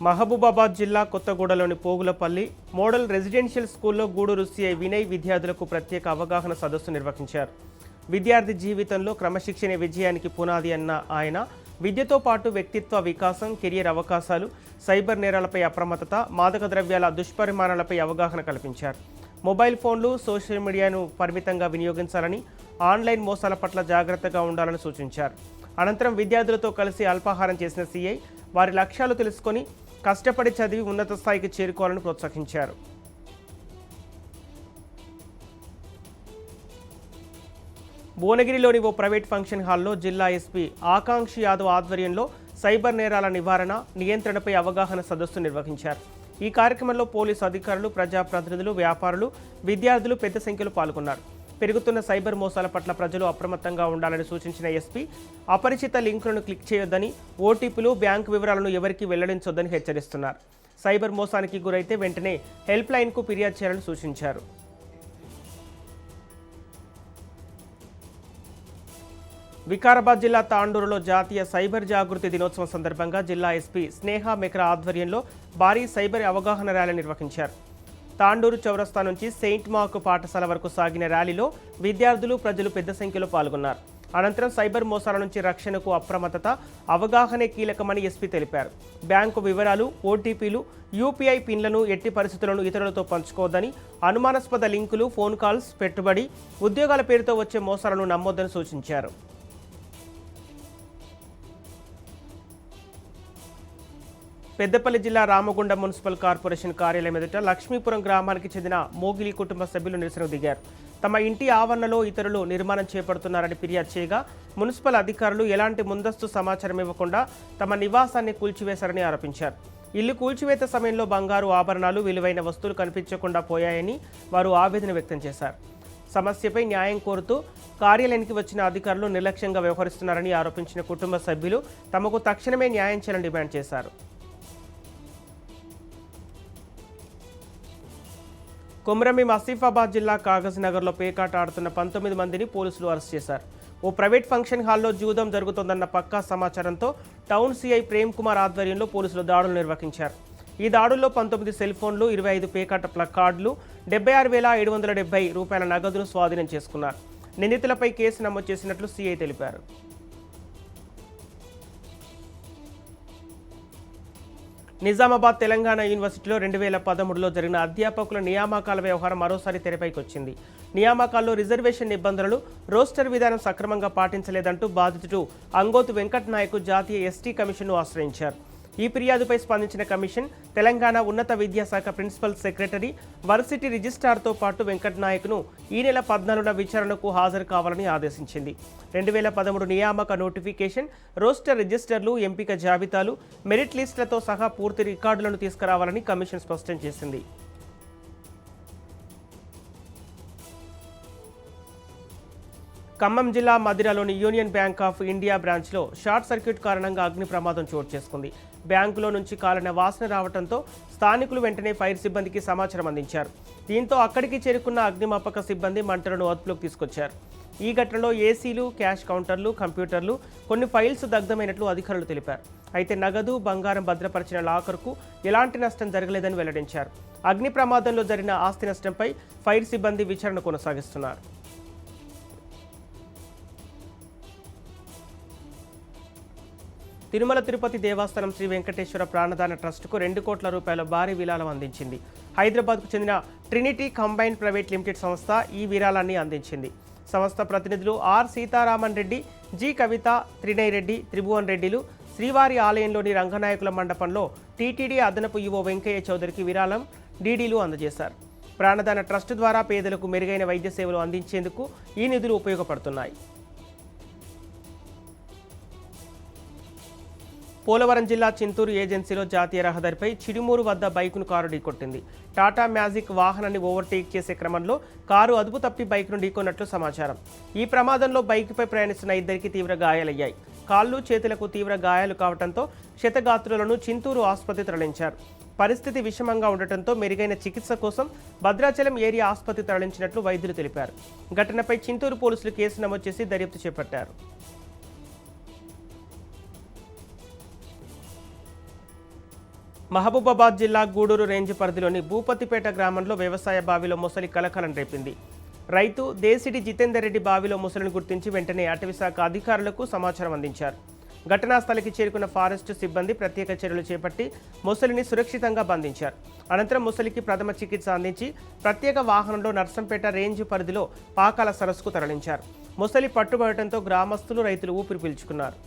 మహబూబాబాద్ జిల్లా కొత్తగూడలోని పోగులపల్లి model residential స్కూల్లో Gudur CI Vinay విద్యార్థులకు ప్రత్యేక అవగాహన సదస్సు నిర్వహించారు. విద్యార్థి జీవితంలో క్రమశిక్షణ విజయానికి పునాది అన్న ఆయన విద్యతో పాటు వ్యక్తిత్వ వికాసం, కెరియర్ అవకాశాలు, సైబర్ నేరాలపై అప్రమత్తత, మాదక ద్రవ్యాల దుష్పరిమాణాలపై అవగాహన కల్పించారు. మొబైల్ ఫోన్లు, సోషల్ మీడియాను పరిమితంగా వినియోగించాలని, ఆన్లైన్ మోసాల పట్ల జాగ్రత్తగా ఉండాలని సూచించారు. అనంతరం విద్యార్థులతో కలిసి అల్పాహారం చేసిన సిఐ వారి లక్ష్యాలు తెలుసుకొని కష్టపడి చదివి ఉన్నత స్థాయికి చేరుకోవాలని ప్రోత్సహించారు. భువనగిరిలోని ఓ ప్రైవేట్ ఫంక్షన్ హాల్లో జిల్లా ఎస్పీ ఆకాంక్షి యాదవ్ ఆధ్వర్యంలో సైబర్ నేరాల నివారణ, నియంత్రణపై అవగాహన సదస్సు నిర్వహించారు. ఈ కార్యక్రమంలో పోలీసు అధికారులు, ప్రజాప్రతినిధులు, వ్యాపారులు, విద్యార్థులు పెద్ద సంఖ్యలో పాల్గొన్నారు. పెరుగుతున్న సైబర్ మోసాల పట్ల ప్రజలు అప్రమత్తంగా ఉండాలని సూచించిన ఎస్పీ అపరిచిత లింకులను క్లిక్ చేయొద్దని, ఓటీపీలు, బ్యాంకు వివరాలను ఎవరికీ వెల్లడించొద్దని హెచ్చరిస్తున్నారు. సైబర్ మోసానికి గురైతే వెంటనే హెల్ప్ లైన్కు ఫిర్యాదు చేయాలని సూచించారు. వికారాబాద్ జిల్లా తాండూరులో జాతీయ సైబర్ జాగృతి దినోత్సవం సందర్భంగా జిల్లా ఎస్పీ స్నేహ మెక్రా ఆధ్వర్యంలో భారీ సైబర్ అవగాహన ర్యాలీ నిర్వహించారు. తాండూరు చౌరస్తా నుంచి సెయింట్ మార్క్ పాఠశాల వరకు సాగిన ర్యాలీలో విద్యార్థులు, ప్రజలు పెద్ద సంఖ్యలో పాల్గొన్నారు. అనంతరం సైబర్ మోసాల నుంచి రక్షణకు అప్రమత్తత, అవగాహనే కీలకమని ఎస్పీ తెలిపారు. బ్యాంకు వివరాలు, ఓటీపీలు, యూపీఐ పిన్లను ఎట్టి పరిస్థితులను ఇతరులతో పంచుకోవద్దని, అనుమానాస్పద లింకులు, ఫోన్ కాల్స్, పెట్టుబడి, ఉద్యోగాల పేరుతో వచ్చే మోసాలను నమ్మొద్దని సూచించారు. పెద్దపల్లి జిల్లా రామగుండం మున్సిపల్ కార్పొరేషన్ కార్యాలయం ఎదుట లక్ష్మీపురం గ్రామానికి చెందిన మోగిలి కుటుంబ సభ్యులు నిరసనకు దిగారు. తమ ఇంటి ఆవరణలో ఇతరులు నిర్మాణం చేపడుతున్నారని ఫిర్యాదు చేయగా మున్సిపల్ అధికారులు ఎలాంటి ముందస్తు సమాచారం ఇవ్వకుండా తమ నివాసాన్ని కూల్చివేశారని ఆరోపించారు. ఇల్లు కూల్చివేత సమయంలో బంగారు ఆభరణాలు, విలువైన వస్తువులు కనిపించకుండా పోయాయని వారు ఆవేదన వ్యక్తం చేశారు. సమస్యపై న్యాయం కోరుతూ కార్యాలయానికి వచ్చిన అధికారులు నిర్లక్ష్యంగా వ్యవహరిస్తున్నారని ఆరోపించిన కుటుంబ సభ్యులు తమకు తక్షణమే న్యాయం చేయాలని డిమాండ్ చేశారు. కొమరంభీం ఆసిఫాబాద్ జిల్లా కాగజ్ నగర్లో పేకాట ఆడుతున్న 19 మందిని పోలీసులు అరెస్ట్ చేశారు. ఓ ప్రైవేట్ ఫంక్షన్ హాల్లో జూదం జరుగుతోందన్న పక్కా సమాచారంతో టౌన్ సిఐ ప్రేమ్ కుమార్ ఆధ్వర్యంలో పోలీసులు దాడులు నిర్వహించారు. ఈ దాడుల్లో 19 సెల్ ఫోన్లు, 25 పేకాట ప్లకార్డులు, 76,770 రూపాయల నగదును స్వాధీనం చేసుకున్నారు. నిందితులపై కేసు నమోదు చేసినట్లు సిఐ తెలిపారు. నిజామాబాద్ తెలంగాణ యూనివర్సిటీలో 2013లో జరిగిన అధ్యాపకుల నియామకాల వ్యవహారం మరోసారి తెరపైకి వచ్చింది. నియామకాల్లో రిజర్వేషన్ నిబంధనలు, రోస్టర్ విధానం సక్రమంగా పాటించలేదంటూ బాధితుడు అంగోతు వెంకట్ నాయక్ జాతీయ ఎస్టీ కమిషన్ను ఆశ్రయించారు. ఈ ఫిర్యాదుపై స్పందించిన కమిషన్ తెలంగాణ ఉన్నత విద్యాశాఖ ప్రిన్సిపల్ సెక్రటరీ, వర్సిటీ రిజిస్ట్రార్తో పాటు వెంకట్ నాయక్ను ఈ నెల 14న విచారణకు హాజరు కావాలని ఆదేశించింది. 2013 నియామక నోటిఫికేషన్, రోస్టర్ రిజిస్టర్లు, ఎంపిక జాబితాలు, మెరిట్ లిస్టులతో సహా పూర్తి రికార్డులను తీసుకురావాలని కమిషన్ స్పష్టం చేసింది. ఖమ్మం జిల్లా మదిరలోని యూనియన్ బ్యాంక్ ఆఫ్ ఇండియా బ్రాంచ్లో షార్ట్ సర్క్యూట్ కారణంగా అగ్ని ప్రమాదం చోటు చేసుకుంది. బ్యాంకులో నుంచి కాలిన వాసన రావడంతో స్థానికులు వెంటనే ఫైర్ సిబ్బందికి సమాచారం అందించారు. దీంతో అక్కడికి చేరుకున్న అగ్నిమాపక సిబ్బంది మంటలను అదుపులోకి తీసుకొచ్చారు. ఈ ఘటనలో ఏసీలు, క్యాష్ కౌంటర్లు, కంప్యూటర్లు, కొన్ని ఫైల్స్ దగ్ధమైనట్లు అధికారులు తెలిపారు. అయితే నగదు, బంగారం భద్రపరిచిన లాకర్కు ఎలాంటి నష్టం జరగలేదని వెల్లడించారు. అగ్ని ప్రమాదంలో జరిగిన ఆస్తి నష్టంపై ఫైర్ సిబ్బంది విచారణ కొనసాగిస్తున్నారు. తిరుమల తిరుపతి దేవస్థానం శ్రీ వెంకటేశ్వర ప్రాణదాన ట్రస్టుకు 2 కోట్ల రూపాయల భారీ విరాళం అందించింది. హైదరాబాద్కు చెందిన ట్రినిటీ కంబైన్డ్ ప్రైవేట్ లిమిటెడ్ సంస్థ ఈ విరాళాన్ని అందించింది. సంస్థ ప్రతినిధులు ఆర్ సీతారామన్ రెడ్డి, జి కవిత, త్రినయ్ రెడ్డి, త్రిభువన్ రెడ్డిలు శ్రీవారి ఆలయంలోని రంగనాయకుల మండపంలో టీటీడీ అదనపు ఈవో వెంకయ్య చౌదరికి విరాళం, డీడీలు అందజేశారు. ప్రాణదాన ట్రస్ట్ ద్వారా పేదలకు మెరుగైన వైద్య సేవలు అందించేందుకు ఈ నిధులు ఉపయోగపడుతున్నాయి. పోలవరం జిల్లా చింతూరు ఏజెన్సీలో జాతీయ రహదారిపై చిడుమూరు వద్ద బైకును కారు ఢీకొట్టింది. టాటా మ్యాజిక్ వాహనాన్ని ఓవర్టేక్ చేసే క్రమంలో కారు అదుపు తప్పి బైక్ను ఢీకొన్నట్లు సమాచారం. ఈ ప్రమాదంలో బైక్పై ప్రయాణిస్తున్న 2 తీవ్ర గాయాలయ్యాయి. కాళ్ళు, చేతులకు తీవ్ర గాయాలు కావడంతో క్షతగాత్రులను చింతూరు ఆసుపత్రి తరలించారు. పరిస్థితి విషమంగా ఉండటంతో మెరుగైన చికిత్స కోసం భద్రాచలం ఏరియా ఆసుపత్రి తరలించినట్లు వైద్యులు తెలిపారు. ఘటనపై చింతూరు పోలీసులు కేసు నమోదు చేసి దర్యాప్తు చేపట్టారు. మహబూబాబాద్ జిల్లా గూడూరు రేంజ్ పరిధిలోని భూపతిపేట గ్రామంలో వ్యవసాయ బావిలో మొసలి కలకలం రేపింది. రైతు దేశిడి జితేందర్ రెడ్డి బావిలో మొసలిని గుర్తించి వెంటనే అటవీశాఖ అధికారులకు సమాచారం అందించారు. ఘటనా స్థలికి చేరుకున్న ఫారెస్ట్ సిబ్బంది ప్రత్యేక చర్యలు చేపట్టి మొసలిని సురక్షితంగా బంధించారు. అనంతరం మొసలికి ప్రథమ చికిత్స అందించి ప్రత్యేక వాహనంలో నర్సంపేట రేంజ్ పరిధిలో పాకాల సరస్సుకు తరలించారు. మొసలి పట్టుబడటంతో గ్రామస్తులు, రైతులు ఊపిరి పీల్చుకున్నారు.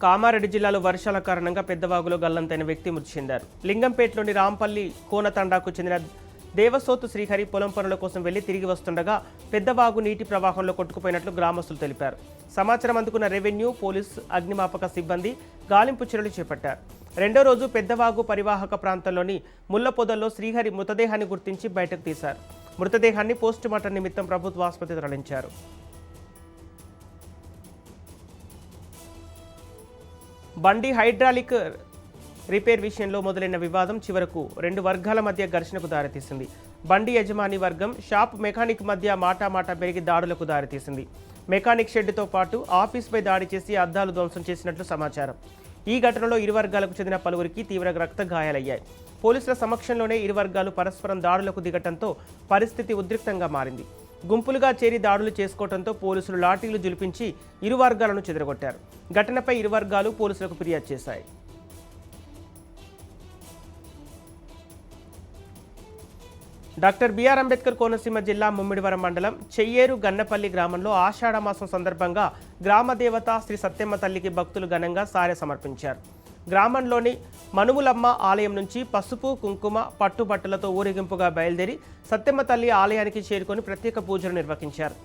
కామారెడ్డి జిల్లాలో వర్షాల కారణంగా పెద్దవాగులో గల్లంతైన వ్యక్తి మృతి చెందారు. లింగంపేటలోని రాంపల్లి కోనతండాకు చెందిన దేవసోతు శ్రీహరి పొలం పనుల కోసం వెళ్లి తిరిగి వస్తుండగా పెద్దవాగు నీటి ప్రవాహంలో కొట్టుకుపోయినట్లు గ్రామస్తులు తెలిపారు. సమాచారం అందుకున్న రెవెన్యూ, పోలీసు, అగ్నిమాపక సిబ్బంది గాలింపు చర్యలు చేపట్టారు. రెండో రోజు పెద్దవాగు పరివాహక ప్రాంతంలోని ముళ్ల పొదల్లో శ్రీహరి మృతదేహాన్ని గుర్తించి బయటకు తీశారు. మృతదేహాన్ని పోస్టుమార్టం నిమిత్తం ప్రభుత్వ ఆసుపత్రికి తరలించారు. బండి హైడ్రాలిక్ రిపేర్ విషయంలో మొదలైన వివాదం చివరకు రెండు వర్గాల మధ్య ఘర్షణకు దారితీసింది. బండి యజమాని వర్గం, షాప్ మెకానిక్ మధ్య మాటామాటా పెరిగి దాడులకు దారితీసింది. మెకానిక్ షెడ్డుతో పాటు ఆఫీస్పై దాడి చేసి అద్దాలు ధ్వంసం చేసినట్లు సమాచారం. ఈ ఘటనలో ఇరు వర్గాలకు చెందిన పలువురికి తీవ్ర రక్త గాయాలయ్యాయి. పోలీసుల సమక్షంలోనే ఇరు వర్గాలు పరస్పరం దాడులకు దిగటంతో పరిస్థితి ఉద్రిక్తంగా మారింది. గుంపులుగా చేరి దాడులు చేసుకోవడంతో పోలీసులు లాఠీలు జులిపించి ఇరు వర్గాలను చెదరగొట్టారు. ఘటనపై ఇరు వర్గాలు పోలీసులకు ఫిర్యాదు చేశాయి. డాక్టర్ బిఆర్ అంబేద్కర్ కోనసీమ జిల్లా ముమ్మిడివరం మండలం చెయ్యేరు గన్నపల్లి గ్రామంలో ఆషాఢమాసం సందర్భంగా గ్రామ దేవత శ్రీ సత్యమ్మ తల్లికి భక్తులు ఘనంగా సారె సమర్పించారు. గ్రామంలోని మనుములమ్మ ఆలయం నుంచి పసుపు, కుంకుమ, పట్టుబట్టలతో ఊరేగింపుగా బయలుదేరి సత్యమ్మ తల్లి ఆలయానికి చేరుకొని ప్రత్యేక పూజలు నిర్వహించారు.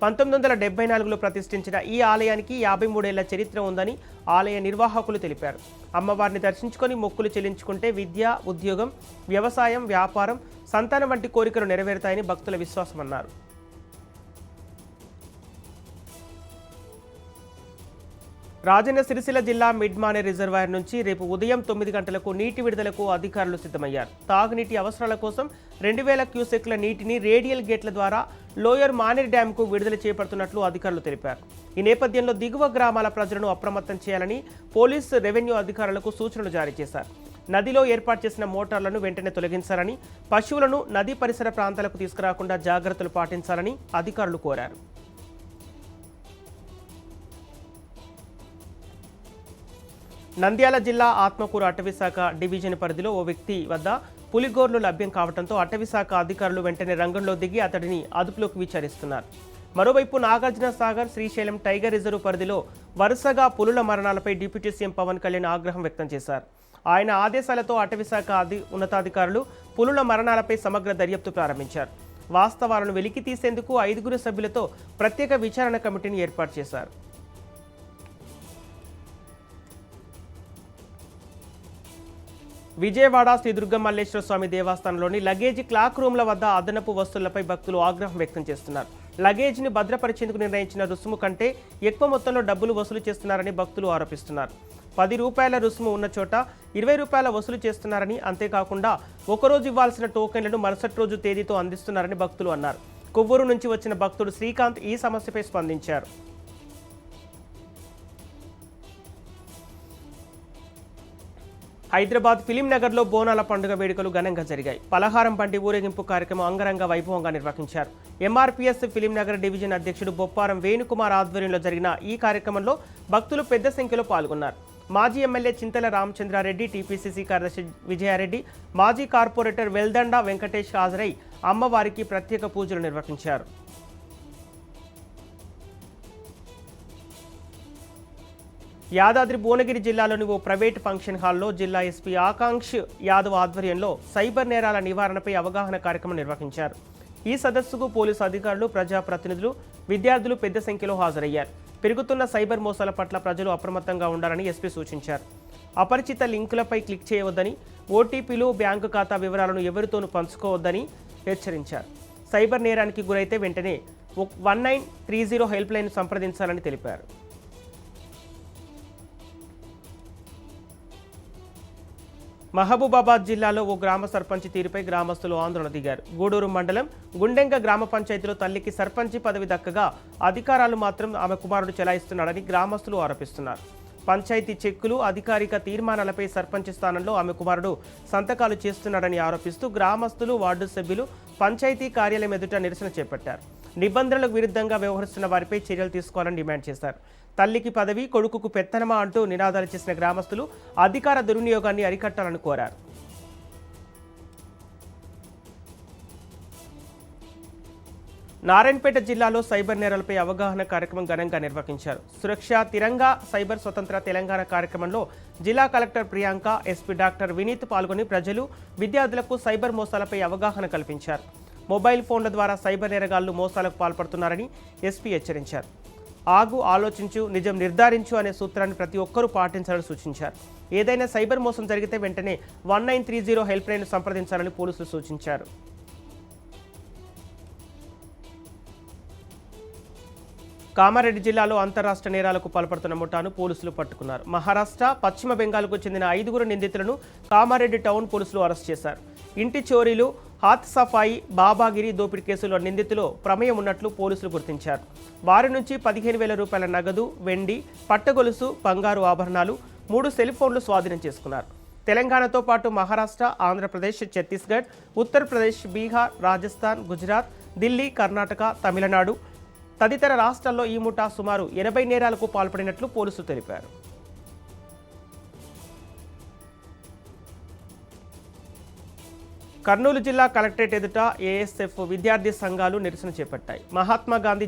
1974లో ప్రతిష్ఠించిన ఈ ఆలయానికి 53 ఏళ్ల చరిత్ర ఉందని ఆలయ నిర్వాహకులు తెలిపారు. అమ్మవారిని దర్శించుకొని మొక్కులు చెల్లించుకుంటే విద్య, ఉద్యోగం, వ్యవసాయం, వ్యాపారం, సంతానం వంటి కోరికలు నెరవేరుతాయని భక్తుల విశ్వాసం అన్నారు. రాజన్న సిరిసిల్ల జిల్లా మిడ్మానే రిజర్వాయర్ నుంచి రేపు ఉదయం 9 గంటలకు నీటి విడుదలకు అధికారులు సిద్ధమయ్యారు. తాగునీటి అవసరాల కోసం 2000 క్యూసెక్ల నీటిని రేడియల్ గేట్ల ద్వారా లోయర్ మానేర్ డ్యాంకు విడుదల చేపడుతున్నట్లు అధికారులు తెలిపారు. ఈ నేపథ్యంలో దిగువ గ్రామాల ప్రజలను అప్రమత్తం చేయాలని పోలీసు, రెవెన్యూ అధికారులకు సూచనలు జారీ చేశారు. నదిలో ఏర్పాటు చేసిన మోటార్లను వెంటనే తొలగించాలని, పశువులను నదీ పరిసర ప్రాంతాలకు తీసుకురాకుండా జాగ్రత్తలు పాటించాలని అధికారులు కోరారు. నంద్యాల జిల్లా ఆత్మకూరు అటవీశాఖ డివిజన్ పరిధిలో ఓ వ్యక్తి వద్ద పులిగోర్లు లభ్యం కావడంతో అటవీశాఖ అధికారులు వెంటనే రంగంలో దిగి అతడిని అదుపులోకి విచారిస్తున్నారు. మరోవైపు నాగార్జున సాగర్, శ్రీశైలం టైగర్ రిజర్వ్ పరిధిలో వరుసగా పులుల మరణాలపై డిప్యూటీ సీఎం పవన్ కళ్యాణ్ ఆగ్రహం వ్యక్తం చేశారు. ఆయన ఆదేశాలతో అటవీశాఖ ఉన్నతాధికారులు పులుల మరణాలపై సమగ్ర దర్యాప్తు ప్రారంభించారు. వాస్తవాలను వెలికి తీసేందుకు 5 సభ్యులతో ప్రత్యేక విచారణ కమిటీని ఏర్పాటు చేశారు. విజయవాడ శ్రీ దుర్గమల్లేశ్వర స్వామి దేవస్థానంలోని లగేజ్ క్లాక్ రూమ్ల వద్ద అదనపు వస్తువులపై భక్తులు ఆగ్రహం వ్యక్తం చేస్తున్నారు. లగేజ్ని భద్రపరిచేందుకు నిర్ణయించిన రుసుము కంటే ఎక్కువ మొత్తంలో డబ్బులు వసూలు చేస్తున్నారని భక్తులు ఆరోపిస్తున్నారు. 10 రూపాయల రుసుము ఉన్న చోట 20 రూపాయల వసూలు చేస్తున్నారని, అంతేకాకుండా ఒకరోజు ఇవ్వాల్సిన టోకెన్లను మరుసటి రోజు తేదీతో అందిస్తున్నారని భక్తులు అన్నారు. కొవ్వూరు నుంచి వచ్చిన భక్తుడు శ్రీకాంత్ ఈ సమస్యపై స్పందించారు. హైదరాబాద్ ఫిలిం నగర్లో బోనాల పండుగ వేడుకలు ఘనంగా జరిగాయి. పలహారం బండి ఊరేగింపు కార్యక్రమం అంగరంగ వైభవంగా నిర్వహించారు. ఎంఆర్పీఎస్ ఫిలిం నగర్ డివిజన్ అధ్యక్షుడు బొప్పారం వేణుకుమార్ ఆధ్వర్యంలో జరిగిన ఈ కార్యక్రమంలో భక్తులు పెద్ద సంఖ్యలో పాల్గొన్నారు. మాజీ ఎమ్మెల్యే చింతల రామచంద్రారెడ్డి, టీపీసీసీ కార్యదర్శి విజయారెడ్డి, మాజీ కార్పొరేటర్ వెల్దండ వెంకటేష్ హాజరై అమ్మవారికి ప్రత్యేక పూజలు నిర్వహించారు. యాదాద్రి భువనగిరి జిల్లాలోని ఓ ప్రైవేట్ ఫంక్షన్ హాల్లో జిల్లా ఎస్పీ ఆకాంక్ష్ యాదవ్ ఆధ్వర్యంలో సైబర్ నేరాల నివారణపై అవగాహన కార్యక్రమం నిర్వహించారు. ఈ సదస్సుకు పోలీసు అధికారులు, ప్రజాప్రతినిధులు, విద్యార్థులు పెద్ద సంఖ్యలో హాజరయ్యారు. పెరుగుతున్న సైబర్ మోసాల పట్ల ప్రజలు అప్రమత్తంగా ఉండాలని ఎస్పీ సూచించారు. అపరిచిత లింకులపై క్లిక్ చేయవద్దని, ఓటీపీలు, బ్యాంకు ఖాతా వివరాలను ఎవరితోనూ పంచుకోవద్దని హెచ్చరించారు. సైబర్ నేరానికి గురైతే వెంటనే 1930 హెల్ప్ లైన్ సంప్రదించాలని తెలిపారు. మహబూబాబాద్ జిల్లాలో ఓ గ్రామ సర్పంచ్ తీరుపై గ్రామస్తులు ఆందోళన దిగారు. గూడూరు మండలం గుండెంగ గ్రామ పంచాయతీలో తల్లికి సర్పంచి పదవి దక్కగా అధికారాలు మాత్రం ఆమె కుమారుడు చెలాయిస్తున్నాడని గ్రామస్తులు ఆరోపిస్తున్నారు. పంచాయతీ చెక్కులు, అధికారిక తీర్మానాలపై సర్పంచ్ స్థానంలో ఆమె కుమారుడు సంతకాలు చేస్తున్నాడని ఆరోపిస్తూ గ్రామస్తులు, వార్డు సభ్యులు పంచాయతీ కార్యాలయం ఎదుట నిరసన చేపట్టారు. నిబంధనలకు విరుద్ధంగా వ్యవహరిస్తున్న వారిపై చర్యలు తీసుకోవాలని డిమాండ్ చేశారు. తల్లికి పదవి, కొడుకుకు పెత్తనమా అంటూ నినాదాలు చేసిన గ్రామస్తులు అధికార దుర్వినియోగాన్ని అరికట్టాలని కోరారు. నారాయణపేట జిల్లాలో సైబర్ నేరాలపై అవగాహన కార్యక్రమం ఘనంగా నిర్వహించారు. సురక్ష తిరంగా సైబర్ స్వతంత్ర తెలంగాణ కార్యక్రమంలో జిల్లా collector Priyanka, SP doctor Vineeth పాల్గొని ప్రజలు, విద్యార్థులకు సైబర్ మోసాలపై అవగాహన కల్పించారు. మొబైల్ ఫోన్ల ద్వారా సైబర్ నేరగాళ్లు మోసాలకు పాల్పడుతున్నారని ఎస్పీ హెచ్చరించారు. ఆగు, ఆలోచించు, నిజం నిర్ధారించు అనే సూత్రాన్ని ప్రతి ఒక్కరూ పాటించాలని సూచించారు. ఏదైనా సైబర్ మోసం జరిగితే వెంటనే 1930 హెల్ప్ లైన్ సంప్రదించాలని పోలీసులు సూచించారు. కామారెడ్డి జిల్లాలో అంతరాష్ట్ర నేరాలకు పాల్పడుతున్న ముఠాను పోలీసులు పట్టుకున్నారు. మహారాష్ట్ర, పశ్చిమ బెంగాల్కు చెందిన 5 నిందితులను కామారెడ్డి టౌన్ పోలీసులు అరెస్ట్ చేశారు. ఇంటి చోరీలు, హాత్ సఫాయి, బాబాగిరి దోపిడీ కేసులో నిందితులు ప్రమేయం ఉన్నట్లు పోలీసులు గుర్తించారు. వారి నుంచి 15,000 రూపాయల నగదు, వెండి, పట్టగొలుసు, బంగారు ఆభరణాలు, 3 సెల్ ఫోన్లు స్వాధీనం చేసుకున్నారు. తెలంగాణతో పాటు మహారాష్ట్ర, ఆంధ్రప్రదేశ్, ఛత్తీస్గఢ్, ఉత్తరప్రదేశ్, బీహార్, రాజస్థాన్, గుజరాత్, ఢిల్లీ, కర్ణాటక, తమిళనాడు తదితర రాష్ట్రాల్లో ఈ ముఠా సుమారు 80 నేరాలకు పాల్పడినట్లు పోలీసులు తెలిపారు. కర్నూలు జిల్లా కలెక్టరేట్ ఎదుట ఏఎస్ఎఫ్ విద్యార్థి సంఘాలు నిరసన చేపట్టాయి. మహాత్మా గాంధీ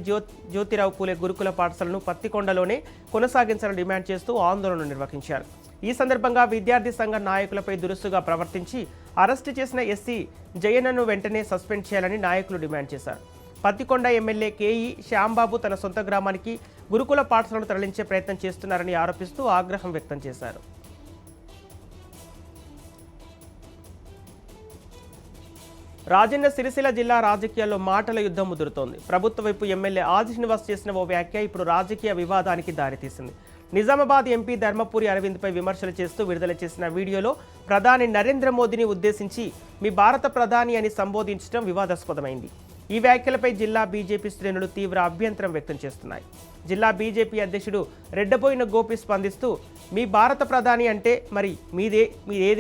జ్యోతిరావు పూలే గురుకుల పాఠశాలను పత్తికొండలోనే కొనసాగించాలని డిమాండ్ చేస్తూ ఆందోళన నిర్వహించారు. ఈ సందర్భంగా విద్యార్థి సంఘ నాయకులపై దురుసుగా ప్రవర్తించి అరెస్టు చేసిన ఎస్సీ జయన్నను వెంటనే సస్పెండ్ చేయాలని నాయకులు డిమాండ్ చేశారు. పత్తికొండ ఎమ్మెల్యే కేఈ శ్యాంబాబు తన సొంత గ్రామానికి గురుకుల పాఠశాలను తరలించే ప్రయత్నం చేస్తున్నారని ఆరోపిస్తూ ఆగ్రహం వ్యక్తం చేశారు. రాజన్న సిరిసిల్ల జిల్లా రాజకీయాల్లో మాటల యుద్ధం ముదురుతోంది. ప్రభుత్వ వైపు ఎమ్మెల్యే ఆది శ్రీనివాస్ చేసిన ఓ వ్యాఖ్య ఇప్పుడు రాజకీయ వివాదానికి దారితీసింది. నిజామాబాద్ ఎంపీ ధర్మపురి అరవింద్పై విమర్శలు చేస్తూ విడుదల చేసిన వీడియోలో ప్రధాని నరేంద్ర మోదీని ఉద్దేశించి మీ భారత ప్రధాని అని సంబోధించడం వివాదాస్పదమైంది. ఈ వ్యాఖ్యలపై జిల్లా బీజేపీ శ్రేణులు తీవ్ర అభ్యంతరం వ్యక్తం చేస్తున్నాయి. జిల్లా బీజేపీ అధ్యక్షుడు రెడ్డబోయిన గోపి స్పందిస్తూ మీ భారత ప్రధాని అంటే మరి మీదే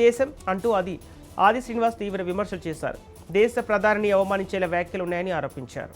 దేశం అంటూ ఆది శ్రీనివాస్ తీవ్ర విమర్శలు చేశారు. దేశ ప్రధానిని అవమానించేలా వ్యాఖ్యలు ఉన్నాయని ఆరోపించారు.